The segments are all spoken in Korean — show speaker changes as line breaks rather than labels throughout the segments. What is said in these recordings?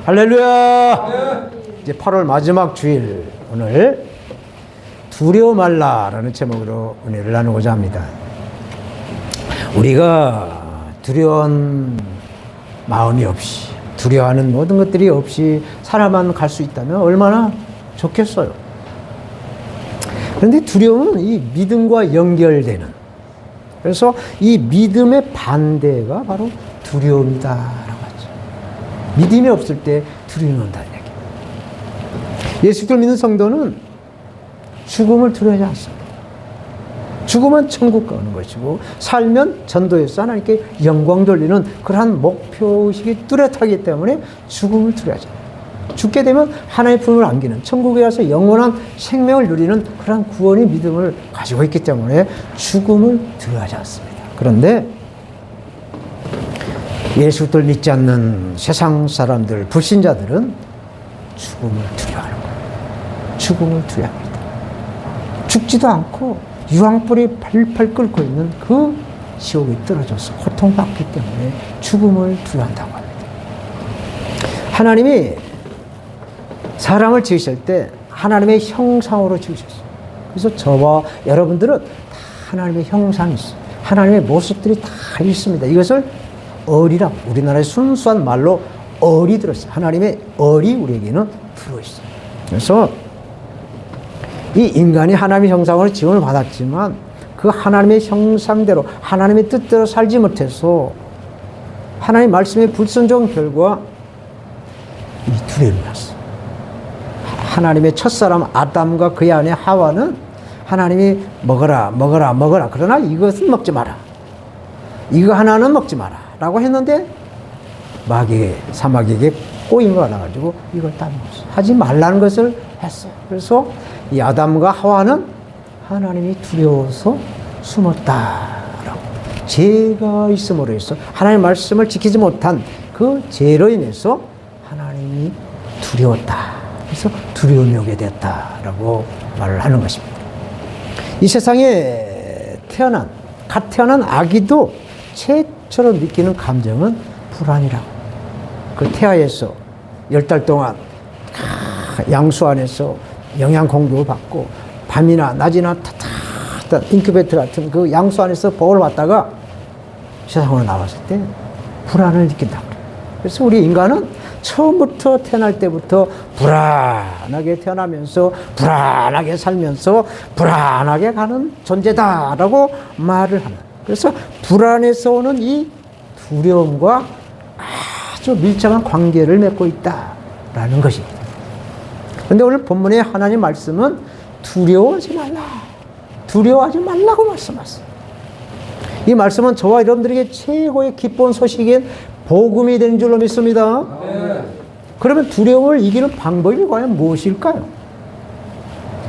할렐루야! 이제 8월 마지막 주일, 오늘 두려워 말라라는 제목으로 은혜를 나누고자 합니다. 우리가 두려운 마음이 없이, 두려워하는 모든 것들이 없이 살아만 갈 수 있다면 얼마나 좋겠어요. 그런데 두려움은 이 믿음과 연결되는, 그래서 이 믿음의 반대가 바로 두려움이다라고 하죠. 믿음이 없을 때 두려움이 온다는 얘기입니다. 예수를 믿는 성도는 죽음을 두려워하지 않습니다. 죽으면 천국 가는 것이고, 살면 전도해서 하나님께 영광 돌리는 그러한 목표의식이 뚜렷하기 때문에 죽음을 두려워하지 않아요. 죽게 되면 하나님의 품을 안기는, 천국에 가서 영원한 생명을 누리는 그러한 구원의 믿음을 가지고 있기 때문에 죽음을 두려워하지 않습니다. 그런데 예수를 믿지 않는 세상 사람들, 불신자들은 죽음을 두려워하는 거예요. 죽음을 두려워합니다. 죽지도 않고 유황불이 팔팔 끓고 있는 그 지옥에 떨어져서 고통받기 때문에 죽음을 두려워한다고 합니다. 하나님이 사람을 지으실 때 하나님의 형상으로 지으셨어요. 그래서 저와 여러분들은 다 하나님의 형상이 있어요. 하나님의 모습들이 다 있습니다. 이것을 어리라고, 우리나라의 순수한 말로 어리 들었어요. 하나님의 어리 우리에게는 들어있어요. 그래서 이 인간이 하나님의 형상으로 지음을 받았지만 그 하나님의 형상대로, 하나님의 뜻대로 살지 못해서 하나님의 말씀에 불순종한 결과 이 두려움이 났어요. 하나님의 첫사람 아담과 그의 아내 하와는 하나님이 먹어라 먹어라 먹어라, 그러나 이것은 먹지 마라, 이거 하나는 먹지 마라 라고 했는데 사마귀에게 꼬인 거 나가지고 이걸 따먹었어요. 하지 말라는 것을 했어요. 그래서 이 아담과 하와는 하나님이 두려워서 숨었다라고, 죄가 있음으로 해서 하나님의 말씀을 지키지 못한 그 죄로 인해서 하나님이 두려웠다, 그래서 두려움이 오게 됐다라고 말을 하는 것입니다. 이 세상에 갓 태어난 아기도 최초로 느끼는 감정은 불안이라고. 그 태아에서 10달 동안 양수 안에서 영양 공급을 받고 밤이나 낮이나 타타타 인큐베이터 같은 그 양수 안에서 보호를 받다가 세상으로 나왔을 때 불안을 느낀다고 그래요. 그래서 우리 인간은 처음부터 태어날 때부터 불안하게 태어나면서 불안하게 살면서 불안하게 가는 존재다라고 말을 하는. 그래서 불안에서 오는 이 두려움과 아주 밀접한 관계를 맺고 있다라는 것입니다. 그런데 오늘 본문의 하나님 말씀은 두려워하지 말라, 두려워하지 말라고 말씀하세요. 이 말씀은 저와 여러분들에게 최고의 기쁜 소식인 복음이 되는 줄로 믿습니다. 그러면 두려움을 이기는 방법이 과연 무엇일까요?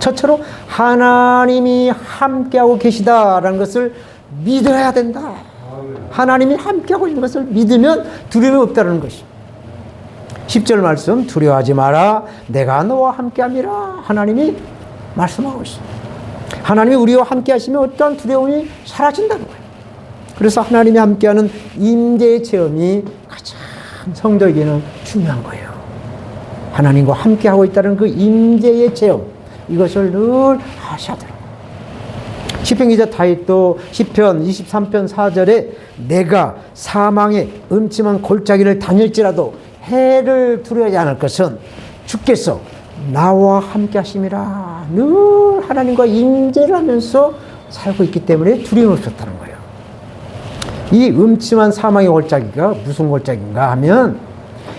첫째로 하나님이 함께하고 계시다라는 것을 믿어야 된다. 하나님이 함께하고 있는 것을 믿으면 두려움이 없다는 것이죠. 10절 말씀, 두려워하지 마라, 내가 너와 함께함이라 하나님이 말씀하고 있습니다. 하나님이 우리와 함께 하시면 어떠한 두려움이 사라진다는 거예요. 그래서 하나님이 함께하는 임재의 체험이 가장 성도에게는 중요한 거예요. 하나님과 함께하고 있다는 그 임재의 체험, 이것을 늘 하셔야 돼요. 시편 기자 다윗도 시편 23편 4절에 내가 사망의 음침한 골짜기를 다닐지라도 해를 두려워하지 않을 것은 주께서 나와 함께 하심이라, 늘 하나님과 임재를 하면서 살고 있기 때문에 두려움이 없었다는 거예요. 이 음침한 사망의 골짜기가 무슨 골짜기인가 하면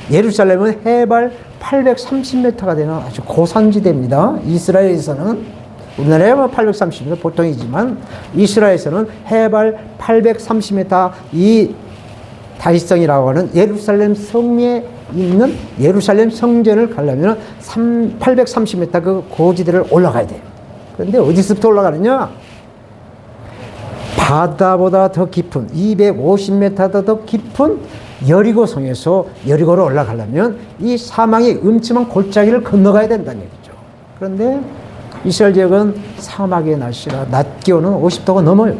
예루살렘은 해발 830m가 되는 아주 고산지대입니다. 이스라엘에서는, 우리나라에 830m 보통이지만 이스라엘에서는 해발 830m, 이 다윗성이라고 하는 예루살렘 성에 있는 예루살렘 성전을 가려면 830m 그 고지대를 올라가야 돼요. 그런데 어디서부터 올라가느냐? 바다보다 더 깊은 250m 더 깊은 여리고성에서 여리고로 올라가려면 이 사망의 음침한 골짜기를 건너가야 된다는 얘기죠. 그런데 이스라엘 지역은 사막의 날씨라 낮 기온은 50도가 넘어요.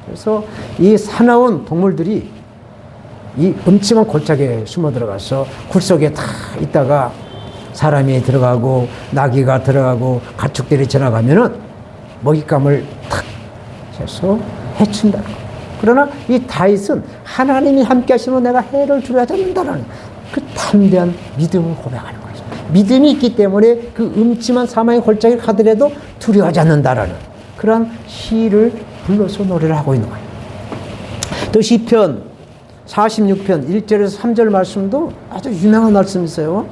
그래서 이 사나운 동물들이 이 음침한 골짜기에 숨어 들어가서 굴 속에 다 있다가 사람이 들어가고 나귀가 들어가고 가축들이 지나가면은 먹잇감을 탁 해서 해친다. 그러나 이 다윗은 하나님이 함께 하시면 내가 해를 두려워하지 않는다는 그 담대한 믿음을 고백하는 거죠. 믿음이 있기 때문에 그 음침한 사망의 골짜기를 가더라도 두려워하지 않는다라는 그러한 시를 불러서 노래를 하고 있는 거예요. 또 시편 46편 1절에서 3절 말씀도 아주 유명한 말씀이 있어요.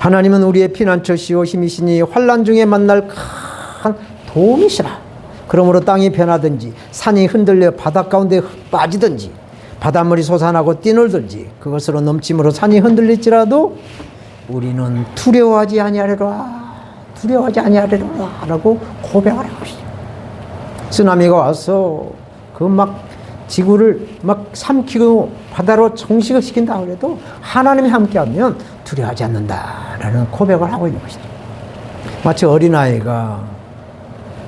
하나님은 우리의 피난처시오 힘이시니 환난 중에 만날 큰 도움이시라. 그러므로 땅이 변하든지 산이 흔들려 바다 가운데 빠지든지 바닷물이 솟아나고 뛰놀든지 그것으로 넘침으로 산이 흔들릴지라도 우리는 두려워하지 아니하리라. 두려워하지 아니하리라 라고 고백을 하고 있어요. 쓰나미가 와서 그 막 지구를 막 삼키고 바다로 정식을 시킨다 그래도 하나님이 함께하면 두려워하지 않는다라는 고백을 하고 있는 것이죠. 마치 어린아이가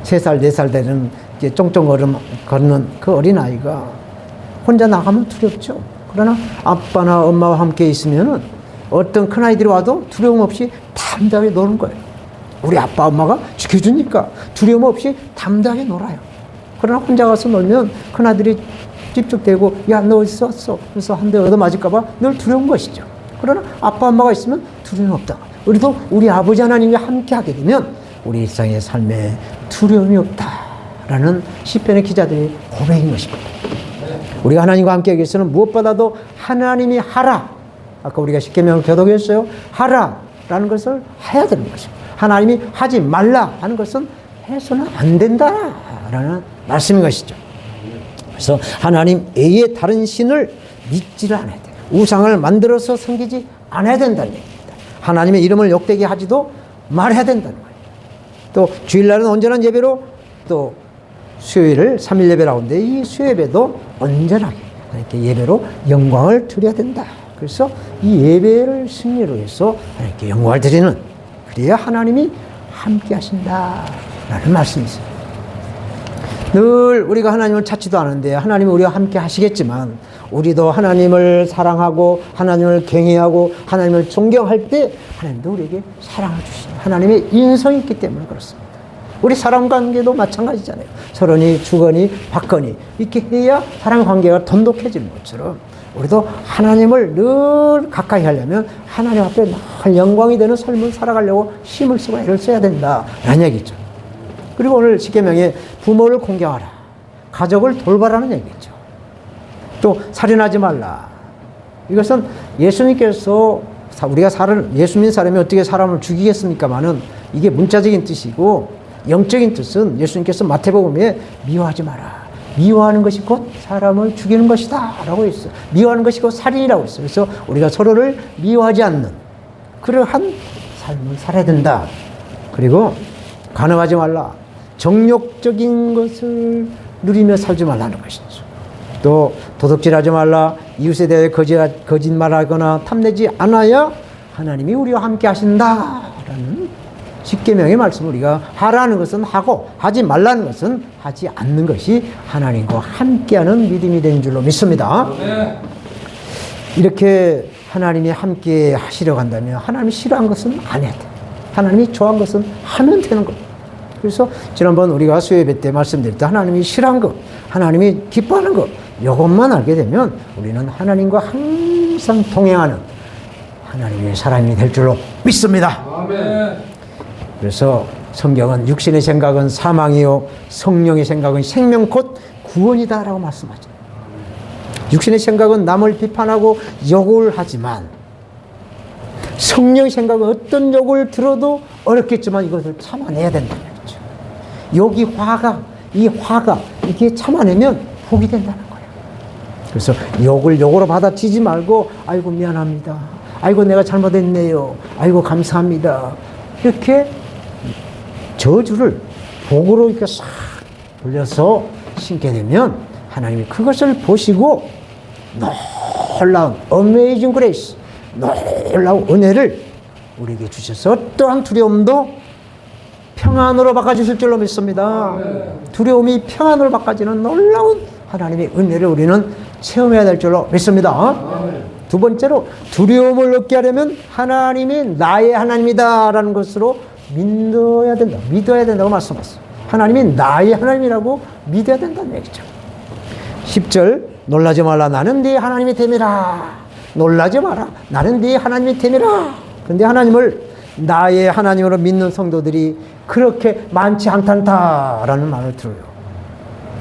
3살, 4살 되는 쫑쫑 걷는 그 어린아이가 혼자 나가면 두렵죠. 그러나 아빠나 엄마와 함께 있으면 어떤 큰아이들이 와도 두려움 없이 담대하게 노는 거예요. 우리 아빠, 엄마가 지켜주니까 두려움 없이 담대하게 놀아요. 그러나 혼자 가서 놀면 큰아들이 찝쩍대고 야, 너 어디서 왔어? 그래서 한 대 얻어 맞을까봐 늘 두려운 것이죠. 그러나 아빠, 엄마가 있으면 두려움 없다. 우리도 우리 아버지 하나님과 함께 하게 되면 우리 일상의 삶에 두려움이 없다라는 시편의 기자들의 고백인 것입니다. 우리가 하나님과 함께 하기 위해서는 무엇보다도 하나님이 하라. 아까 우리가 십계명 교독했어요. 하라라는 것을 해야 되는 것이죠. 하나님이 하지 말라 하는 것은 해서는 안 된다라는 말씀인 것이죠. 그래서 하나님 외에 다른 신을 믿지를 않아야 돼요. 우상을 만들어서 섬기지 않아야 된다는 얘기입니다. 하나님의 이름을 욕되게 하지도 말해야 된다는 거예요. 또 주일날은 언제나 예배로 또 수요일을 3일 예배라고 하는데 이 수요예배도 언제나 이렇게 예배로 영광을 드려야 된다. 그래서 이 예배를 승리로 해서 이렇게 영광을 드리는 그래야 하나님이 함께 하신다라는 말씀이 있어요. 늘 우리가 하나님을 찾지도 않은데 하나님이 우리와 함께 하시겠지만 우리도 하나님을 사랑하고 하나님을 경외하고 하나님을 존경할 때 하나님도 우리에게 사랑을 주시죠. 하나님의 인성이 있기 때문에 그렇습니다. 우리 사람 관계도 마찬가지잖아요. 서론이 주거니 받거니 이렇게 해야 사람 관계가 돈독해지는 것처럼 우리도 하나님을 늘 가까이 하려면 하나님 앞에 늘 영광이 되는 삶을 살아가려고 힘을 쓰고 애를 써야 된다라는 얘기죠. 그리고 오늘 십계명에 부모를 공경하라, 가족을 돌봐라는 얘기죠. 또 살인하지 말라. 이것은 예수님께서 우리가 예수 믿는 사람이 어떻게 사람을 죽이겠습니까마는 이게 문자적인 뜻이고 영적인 뜻은 예수님께서 마태복음에 미워하지 마라. 미워하는 것이 곧 사람을 죽이는 것이다 라고 했어요. 미워하는 것이 곧 살인이라고 했어요. 그래서 우리가 서로를 미워하지 않는 그러한 삶을 살아야 된다. 그리고 간음하지 말라. 정욕적인 것을 누리며 살지 말라는 것이죠. 또 도둑질하지 말라. 이웃에 대해 거짓말하거나 탐내지 않아야 하나님이 우리와 함께 하신다라는 십계명의 말씀을 우리가 하라는 것은 하고 하지 말라는 것은 하지 않는 것이 하나님과 함께하는 믿음이 되는 줄로 믿습니다. 이렇게 하나님이 함께 하시려고 한다면 하나님이 싫어한 것은 안 해야 돼. 하나님이 좋아한 것은 하면 되는 거예요. 그래서 지난번 우리가 수요예배 때 말씀드릴 때 하나님이 싫어한 것, 하나님이 기뻐하는 것 이것만 알게 되면 우리는 하나님과 항상 동행하는 하나님의 사람이 될 줄로 믿습니다. 아멘. 그래서 성경은 육신의 생각은 사망이요 성령의 생각은 생명 곧 구원이다 라고 말씀하죠. 육신의 생각은 남을 비판하고 욕을 하지만 성령의 생각은 어떤 욕을 들어도 어렵겠지만 이것을 참아내야 된다는 거죠. 욕이 화가 이게 참아내면 복이 된다는 거예요. 그래서 욕을 욕으로 받아치지 말고 아이고 미안합니다. 아이고 내가 잘못했네요. 아이고 감사합니다. 이렇게 저주를 복으로 이렇게 싹 돌려서 신게 되면 하나님이 그것을 보시고 놀라운 어메이징 그레이스 놀라운 은혜를 우리에게 주셔서 어떠한 두려움도 평안으로 바꿔주실 줄로 믿습니다. 두려움이 평안으로 바꿔지는 놀라운 하나님의 은혜를 우리는 체험해야 될 줄로 믿습니다. 두 번째로 두려움을 얻게 하려면 하나님이 나의 하나님이다라는 것으로 믿어야 된다고 말씀하셨어요. 하나님이 나의 하나님이라고 믿어야 된다는 얘기죠. 10절 놀라지 말라 나는 네 하나님이 됨이라. 놀라지 마라 나는 네 하나님이 됨이라. 그런데 하나님을 나의 하나님으로 믿는 성도들이 그렇게 많지 않단다라는 말을 들어요.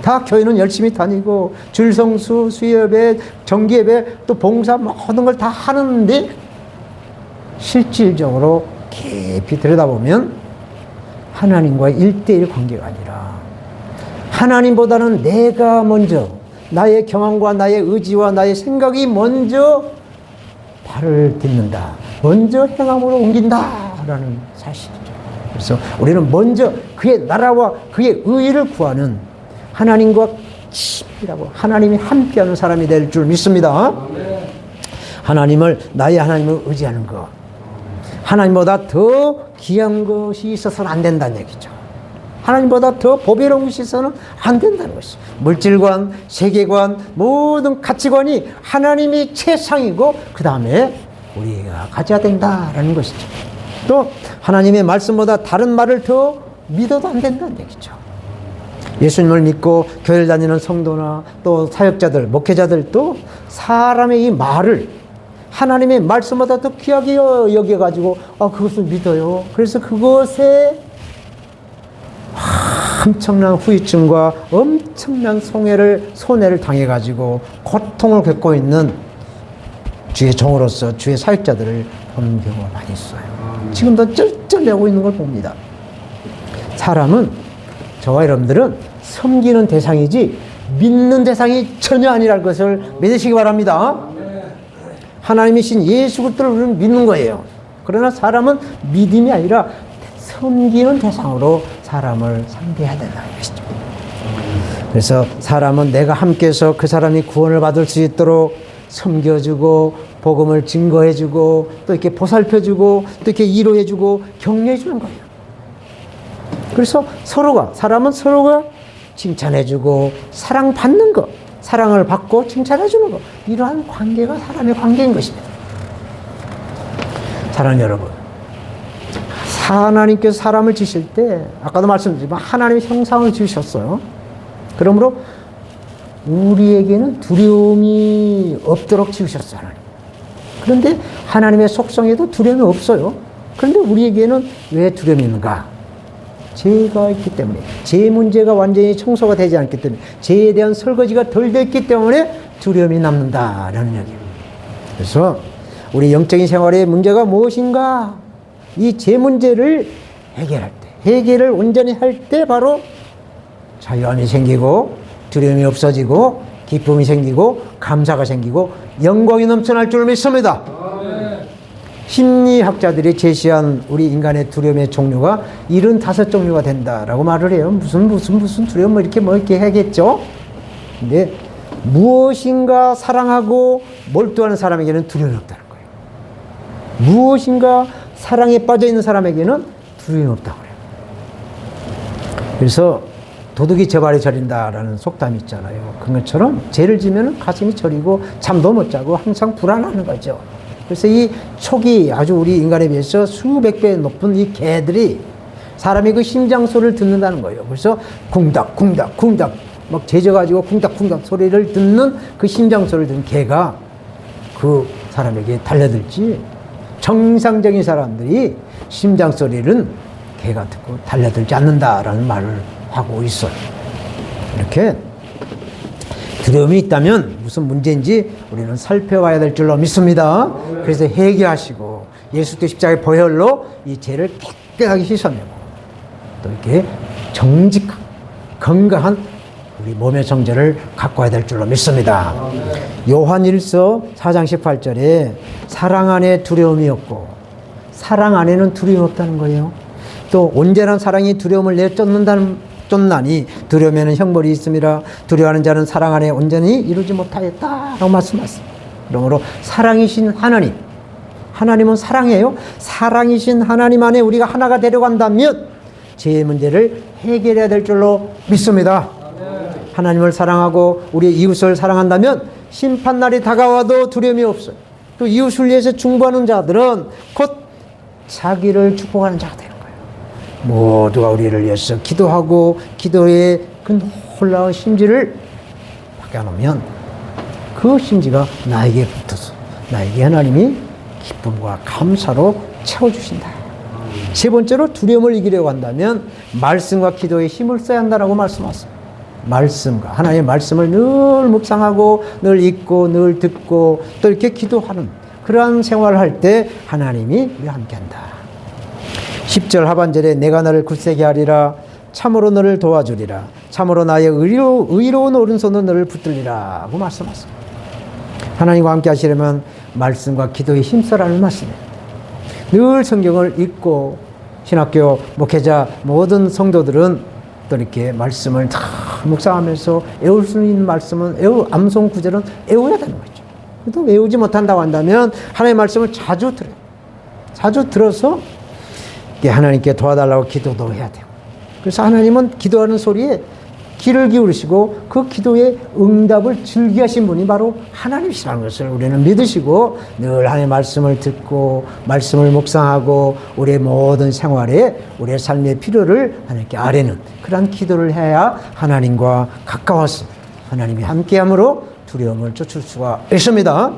다 교회는 열심히 다니고 줄성수, 수예배, 정기예배 또 봉사 모든 걸 다 하는데 실질적으로 깊이 들여다보면 하나님과의 1:1 관계가 아니라 하나님보다는 내가 먼저 나의 경험과 나의 의지와 나의 생각이 먼저 발을 딛는다. 먼저 행함으로 옮긴다라는 사실이죠. 그래서 우리는 먼저 그의 나라와 그의 의의를 구하는 하나님과 친밀하고 하나님이 함께하는 사람이 될 줄 믿습니다. 하나님을 나의 하나님을 의지하는 것. 하나님보다 더 귀한 것이 있어서는 안 된다는 얘기죠. 하나님보다 더 보배로운 것이 있어서는 안 된다는 것이죠. 물질관, 세계관, 모든 가치관이 하나님이 최상이고 그 다음에 우리가 가져야 된다라는 것이죠. 또 하나님의 말씀보다 다른 말을 더 믿어도 안 된다는 얘기죠. 예수님을 믿고 교회를 다니는 성도나 또 사역자들, 목회자들도 사람의 이 말을 하나님의 말씀보다 더 귀하게 여겨가지고 그것을 믿어요. 그래서 그것에 엄청난 후유증과 엄청난 손해를 당해가지고 고통을 겪고 있는 주의 종으로서 주의 사역자들을 보는 경우가 많이 있어요. 지금도 쩔쩔매고 있는 걸 봅니다. 사람은 저와 여러분들은 섬기는 대상이지 믿는 대상이 전혀 아니라는 것을 믿으시기 바랍니다. 하나님이신 예수 그리스도를 우리는 믿는 거예요. 그러나 사람은 믿음이 아니라 섬기는 대상으로 사람을 상대해야 된다는 것이죠. 그래서 사람은 내가 함께해서 그 사람이 구원을 받을 수 있도록 섬겨주고 복음을 증거해주고 또 이렇게 보살펴주고 또 이렇게 위로해주고 격려해주는 거예요. 그래서 사람은 서로가 칭찬해주고 사랑받는 것, 사랑을 받고 칭찬해주는 것, 이러한 관계가 사람의 관계인 것입니다. 사랑하는 여러분, 하나님께서 사람을 지으실 때 아까도 말씀드렸지만 하나님의 형상을 지으셨어요. 그러므로 우리에게는 두려움이 없도록 지으셨어요. 하나님. 그런데 하나님의 속성에도 두려움이 없어요. 그런데 우리에게는 왜 두려움이 있는가? 죄가 있기 때문에, 죄 문제가 완전히 청소가 되지 않기 때문에, 죄에 대한 설거지가 덜 됐기 때문에 두려움이 남는다라는 얘기입니다. 그래서 우리 영적인 생활의 문제가 무엇인가? 이 죄 문제를 해결할 때, 해결을 온전히 할 때 바로 자유함이 생기고 두려움이 없어지고 기쁨이 생기고 감사가 생기고 영광이 넘쳐날 줄 믿습니다. 심리학자들이 제시한 우리 인간의 두려움의 종류가 75종류가 된다라고 말을 해요. 무슨 두려움 이렇게 하겠죠? 근데 무엇인가 사랑하고 몰두하는 사람에게는 두려움이 없다는 거예요. 무엇인가 사랑에 빠져 있는 사람에게는 두려움이 없다고 그래요. 그래서 도둑이 제 발에 저린다라는 속담이 있잖아요. 그것처럼 죄를 지면 가슴이 저리고 잠도 못 자고 항상 불안하는 거죠. 그래서 이 촉이 아주 우리 인간에 비해서 수백 배 높은 이 개들이 사람이 그 심장 소리를 듣는다는 거예요. 그래서 쿵닥 막 재져가지고 쿵닥 소리를 듣는 그 심장 소리를 듣는 개가 그 사람에게 달려들지, 정상적인 사람들이 심장 소리는 개가 듣고 달려들지 않는다라는 말을 하고 있어요. 이렇게 두려움이 있다면 무슨 문제인지 우리는 살펴봐야 될 줄로 믿습니다. 그래서 회개하시고 예수 그리스도 십자가의 보혈로 이 죄를 깨끗하게 씻어내고 또 이렇게 정직한 건강한 우리 몸의 정죄를 갖고 와야 될 줄로 믿습니다. 요한일서 4장 18절에 사랑 안에 두려움이 없고 사랑 안에는 두려움이 없다는 거예요. 또 온전한 사랑이 두려움을 쫓나니 두려움에는 형벌이 있음이라 두려워하는 자는 사랑 안에 온전히 이루지 못하였다라고 말씀하셨습니다. 그러므로 사랑이신 하나님은 사랑이에요. 사랑이신 하나님 안에 우리가 하나가 되려간다면 죄의 문제를 해결해야 될 줄로 믿습니다. 하나님을 사랑하고 우리의 이웃을 사랑한다면 심판날이 다가와도 두려움이 없어요. 또 이웃을 위해서 중보하는 자들은 곧 자기를 축복하는 자가 되는 거예요. 모두가 우리를 위해서 기도하고 기도의 그 놀라운 심지를 박아놓으면 그 심지가 나에게 붙어서 나에게 하나님이 기쁨과 감사로 채워주신다. 세 번째로 두려움을 이기려고 한다면 말씀과 기도에 힘을 써야 한다라고 말씀하셨어요. 말씀과 하나님의 말씀을 늘 묵상하고 늘 읽고 늘 듣고 또 이렇게 기도하는 그러한 생활을 할 때 하나님이 우리와 함께한다. 10절 하반절에 내가 너를 굳세게 하리라 참으로 너를 도와주리라 참으로 나의 의로운 오른손으로 너를 붙들리라 하고 말씀하셨어요. 하나님과 함께 하시려면 말씀과 기도에 힘써라는 말씀이에요. 늘 성경을 읽고 신학교 목회자 모든 성도들은 또 이렇게 말씀을 다 묵상하면서 외울 수 있는 말씀은 암송 구절은 외워야 되는 거죠. 또 외우지 못한다고 한다면 하나님의 말씀을 자주 들어요. 자주 들어서 하나님께 도와달라고 기도도 해야 돼요. 그래서 하나님은 기도하는 소리에 귀를 기울이시고 그 기도의 응답을 즐기하신 분이 바로 하나님이시라는 것을 우리는 믿으시고 늘 하나님의 말씀을 듣고 말씀을 묵상하고 우리의 모든 생활에 우리의 삶의 필요를 하나님께 아뢰는 그런 기도를 해야 하나님과 가까워서 하나님이 함께함으로 두려움을 쫓을 수가 있습니다.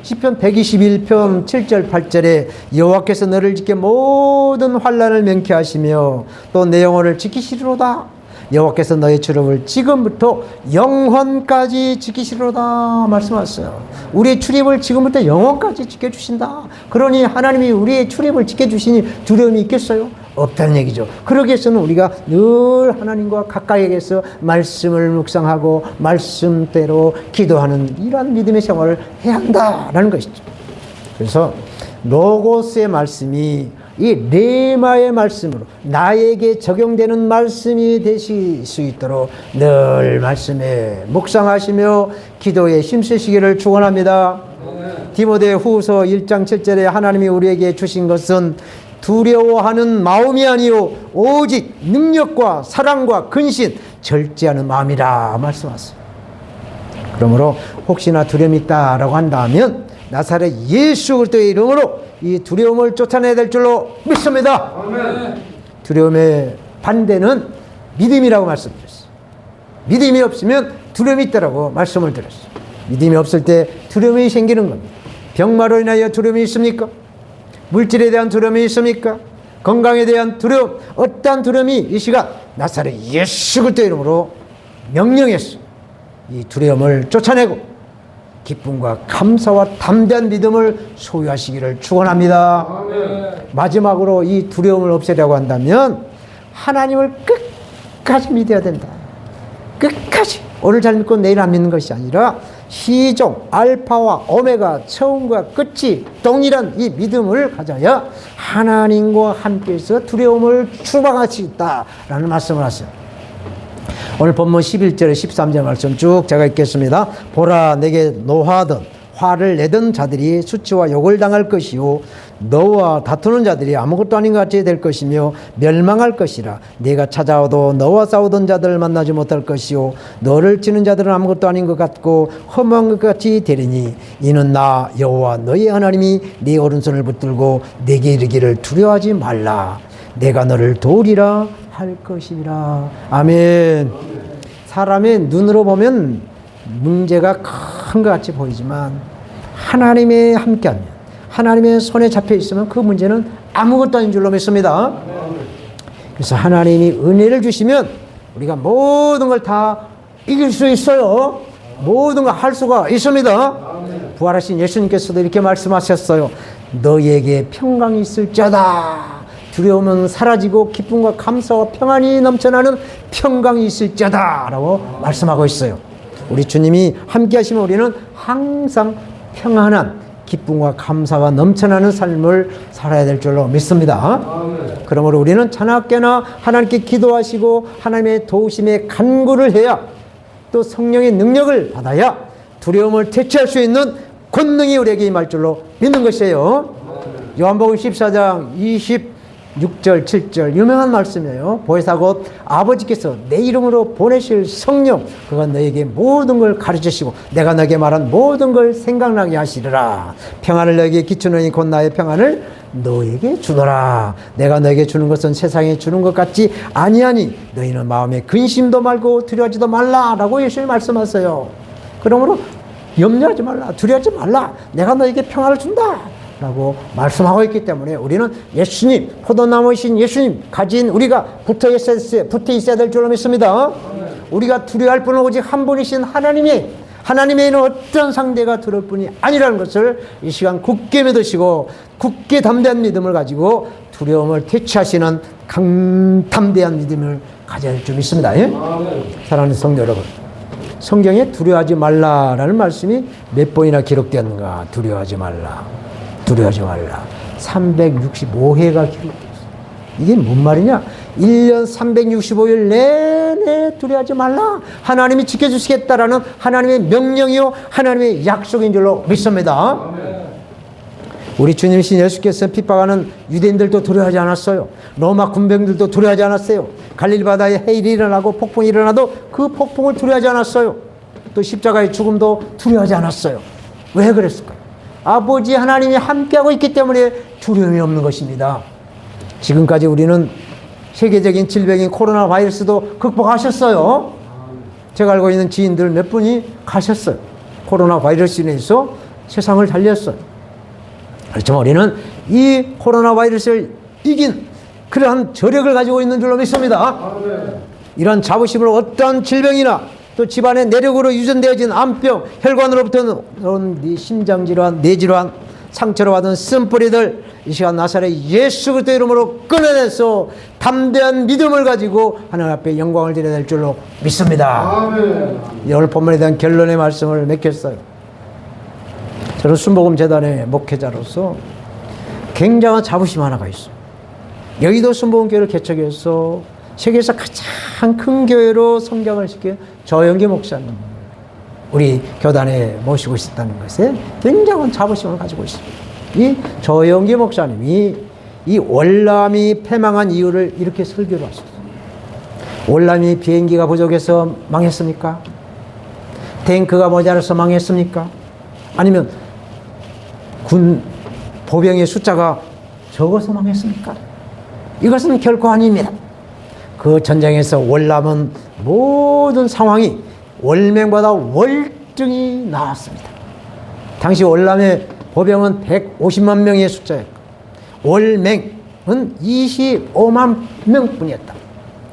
시편 121편 7절 8절에 여호와께서 너를 지켜 모든 환난을免케하시며 또 내 영혼을 지키시리로다. 여호와께서 너의 출입을 지금부터 영원까지 지키시리로다 말씀하셨어요. 우리의 출입을 지금부터 영원까지 지켜주신다. 그러니 하나님이 우리의 출입을 지켜주시니 두려움이 있겠어요? 없다는 얘기죠. 그러기 위해서는 우리가 늘 하나님과 가까이에서 말씀을 묵상하고 말씀대로 기도하는 이러한 믿음의 생활을 해야 한다라는 것이죠. 그래서 로고스의 말씀이 이 레마의 말씀으로 나에게 적용되는 말씀이 되실 수 있도록 늘 말씀에 묵상하시며 기도에 힘쓰시기를 축원합니다. 디모데 후서 1장 7절에 하나님이 우리에게 주신 것은 두려워하는 마음이 아니요 오직 능력과 사랑과 근신 절제하는 마음이라 말씀하셨어요. 그러므로 혹시나 두려움이 있다라고 한다면 나사렛 예수 그리스도의 이름으로 이 두려움을 쫓아내야 될 줄로 믿습니다. 아멘. 두려움의 반대는 믿음이라고 말씀드렸어요. 믿음이 없으면 두려움이 있다라고 말씀을 드렸어요. 믿음이 없을 때 두려움이 생기는 겁니다. 병마로 인하여 두려움이 있습니까? 물질에 대한 두려움이 있습니까? 건강에 대한 두려움, 어떠한 두려움이 이 시간 나사렛 예수 그리스도의 이름으로 명령했어요. 이 두려움을 쫓아내고 기쁨과 감사와 담대한 믿음을 소유하시기를 축원합니다. 마지막으로 이 두려움을 없애려고 한다면 하나님을 끝까지 믿어야 된다. 끝까지. 오늘 잘 믿고 내일 안 믿는 것이 아니라 시종, 알파와 오메가, 처음과 끝이 동일한 이 믿음을 가져야 하나님과 함께해서 두려움을 추방할 수 있다라는 말씀을 하세요. 오늘 본문 11절에 13절 말씀 쭉 제가 읽겠습니다. 보라 내게 노하던 화를 내던 자들이 수치와 욕을 당할 것이요 너와 다투는 자들이 아무것도 아닌 것 같이 될 것이며 멸망할 것이라. 네가 찾아와도 너와 싸우던 자들을 만나지 못할 것이요 너를 치는 자들은 아무것도 아닌 것 같고 허무한 것 같이 되리니 이는 나 여호와 너희 하나님이 네 오른손을 붙들고 내게 이르기를 두려워하지 말라. 내가 너를 도우리라 할 것이라. 아멘. 사람의 눈으로 보면 문제가 큰 것 같이 보이지만 하나님의 함께하면 하나님의 손에 잡혀 있으면 그 문제는 아무것도 아닌 줄로 믿습니다. 그래서 하나님이 은혜를 주시면 우리가 모든 걸 다 이길 수 있어요. 모든 걸 할 수가 있습니다. 부활하신 예수님께서도 이렇게 말씀하셨어요. 너희에게 평강이 있을지어다. 두려움은 사라지고 기쁨과 감사와 평안이 넘쳐나는 평강이 있을지어다 라고 말씀하고 있어요. 우리 주님이 함께 하시면 우리는 항상 평안한 기쁨과 감사가 넘쳐나는 삶을 살아야 될 줄로 믿습니다. 그러므로 우리는 자나깨나 하나님께 기도하시고 하나님의 도우심에 간구를 해야 또 성령의 능력을 받아야 두려움을 대체할 수 있는 권능이 우리에게 임할 줄로 믿는 것이에요. 요한복음 14장 6절, 7절 유명한 말씀이에요. 보혜사 곧 아버지께서 내 이름으로 보내실 성령 그가 너에게 모든 걸 가르치시고 내가 너에게 말한 모든 걸 생각나게 하시리라. 평안을 너에게 끼치노니 곧 나의 평안을 너에게 주노라. 내가 너에게 주는 것은 세상에 주는 것 같지 아니하니 너희는 마음에 근심도 말고 두려워하지도 말라라고 예수님이 말씀하세요. 그러므로 염려하지 말라, 두려워하지 말라, 내가 너에게 평안을 준다 라고 말씀하고 있기 때문에 우리는 예수님, 포도나무이신 예수님 가진 우리가 붙어 있어야 될 줄로 믿습니다. 우리가 두려워할 분은 오직 한 분이신 하나님에는 어떤 상대가 두려울 뿐이 아니라는 것을 이 시간 굳게 믿으시고 굳게 담대한 믿음을 가지고 두려움을 퇴치하시는 강담대한 믿음을 가져야 할 줄 믿습니다. 예? 사랑하는 성도 여러분, 성경에 두려워하지 말라라는 말씀이 몇 번이나 기록되었는가? 두려워하지 말라. 365회가 기록되었어요. 이게 뭔 말이냐? 1년 365일 내내 두려워하지 말라. 하나님이 지켜주시겠다라는 하나님의 명령이요 하나님의 약속인 줄로 믿습니다. 우리 주님이신 예수께서 핍박하는 유대인들도 두려워하지 않았어요. 로마 군병들도 두려워하지 않았어요. 갈릴리 바다에 해일이 일어나고 폭풍이 일어나도 그 폭풍을 두려워하지 않았어요. 또 십자가의 죽음도 두려워하지 않았어요. 왜 그랬을까요? 아버지 하나님이 함께하고 있기 때문에 두려움이 없는 것입니다. 지금까지 우리는 세계적인 질병인 코로나 바이러스도 극복하셨어요. 제가 알고 있는 지인들 몇 분이 가셨어요. 코로나 바이러스로 인해서 세상을 달렸어요. 그렇지만 우리는 이 코로나 바이러스를 이긴 그러한 저력을 가지고 있는 줄로 믿습니다. 이런 자부심을 어떠한 질병이나 또 집안의 내력으로 유전되어진 암병, 혈관으로부터 온 심장질환, 뇌질환, 상처로 받은 쓴뿌리들 이 시간 나사렛 예수 그리스도 이름으로 끊어내서 담대한 믿음을 가지고 하나님 앞에 영광을 드려야 될 줄로 믿습니다. 오늘 본문에 대한 결론의 말씀을 맺겠어요. 저는 순복음재단의 목회자로서 굉장한 자부심 하나가 있어요. 여의도 순복음교회를 개척해서 세계에서 가장 큰 교회로 성장을 시킨 저영기 목사님 우리 교단에 모시고 있었다는 것에 굉장한 자부심을 가지고 있습니다. 이 저영기 목사님이 이 월남이 패망한 이유를 이렇게 설교를 하셨어요. 월남이 비행기가 부족해서 망했습니까? 탱크가 모자라서 망했습니까? 아니면 군 보병의 숫자가 적어서 망했습니까? 이것은 결코 아닙니다. 그 전쟁에서 월남은 모든 상황이 월맹보다 월등히 나았습니다. 당시 월남의 보병은 150만 명의 숫자였고 월맹은 25만 명뿐이었다.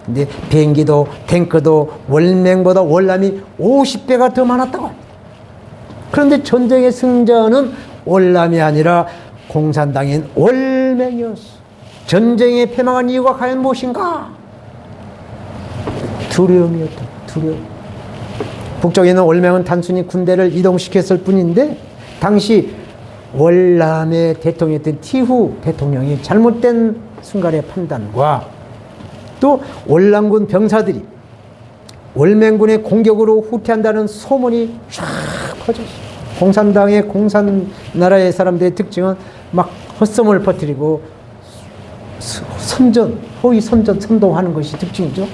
근데 비행기도 탱크도 월맹보다 월남이 50배가 더 많았다고 합니다. 그런데 전쟁의 승자는 월남이 아니라 공산당인 월맹이었어. 전쟁에 패망한 이유가 과연 무엇인가? 두려움이었다. 두려움. 북쪽에 있는 월맹은 단순히 군대를 이동시켰을 뿐인데 당시 월남의 대통령이었던 티후 대통령이 잘못된 순간의 판단과 또 월남군 병사들이 월맹군의 공격으로 후퇴한다는 소문이 쫙 퍼졌어요. 공산당의 공산나라의 사람들의 특징은 막 헛소문을 퍼뜨리고 허위 선동하는 것이 특징이죠.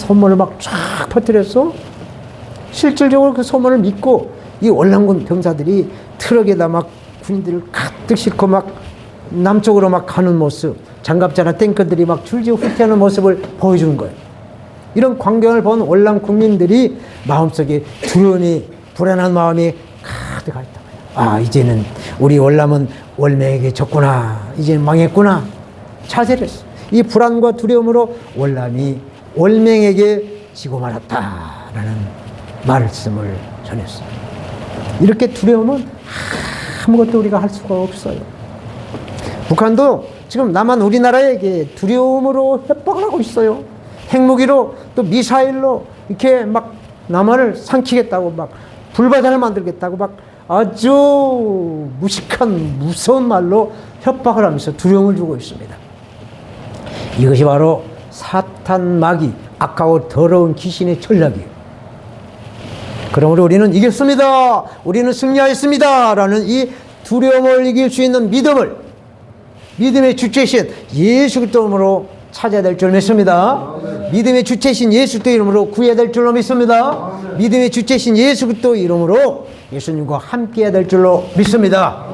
소문을 막 쫙 퍼뜨려서 실질적으로 그 소문을 믿고 이 월남군 병사들이 트럭에다 막 군인들을 가득 싣고 막 남쪽으로 막 가는 모습, 장갑차나 탱크들이 막 줄지어 후퇴하는 모습을 보여주는 거예요. 이런 광경을 본 월남 국민들이 마음속에 두려움이, 불안한 마음이 가득하 있다. 아, 이제는 우리 월남은 월맹에게 졌구나. 이제는 망했구나. 자세를 했어. 이 불안과 두려움으로 월남이 월맹에게 지고 말았다라는 말씀을 전했어요. 이렇게 두려움은 아무것도 우리가 할 수가 없어요. 북한도 지금 남한 우리나라에게 두려움으로 협박을 하고 있어요. 핵무기로 또 미사일로 이렇게 막 남한을 삼키겠다고 막 불바다를 만들겠다고 막 아주 무식한 무서운 말로 협박을 하면서 두려움을 주고 있습니다. 이것이 바로 사탄 마귀, 악하고 더러운 귀신의 전략이에요. 그러므로 우리는 이겼습니다. 우리는 승리하였습니다. 라는 이 두려움을 이길 수 있는 믿음을 믿음의 주체신 예수 그리스도 이름으로 찾아야 될 줄 믿습니다. 믿음의 주체신 예수 그리스도 이름으로 구해야 될 줄로 믿습니다. 믿음의 주체신 예수 그리스도 이름으로 예수님과 함께해야 될 줄로 믿습니다.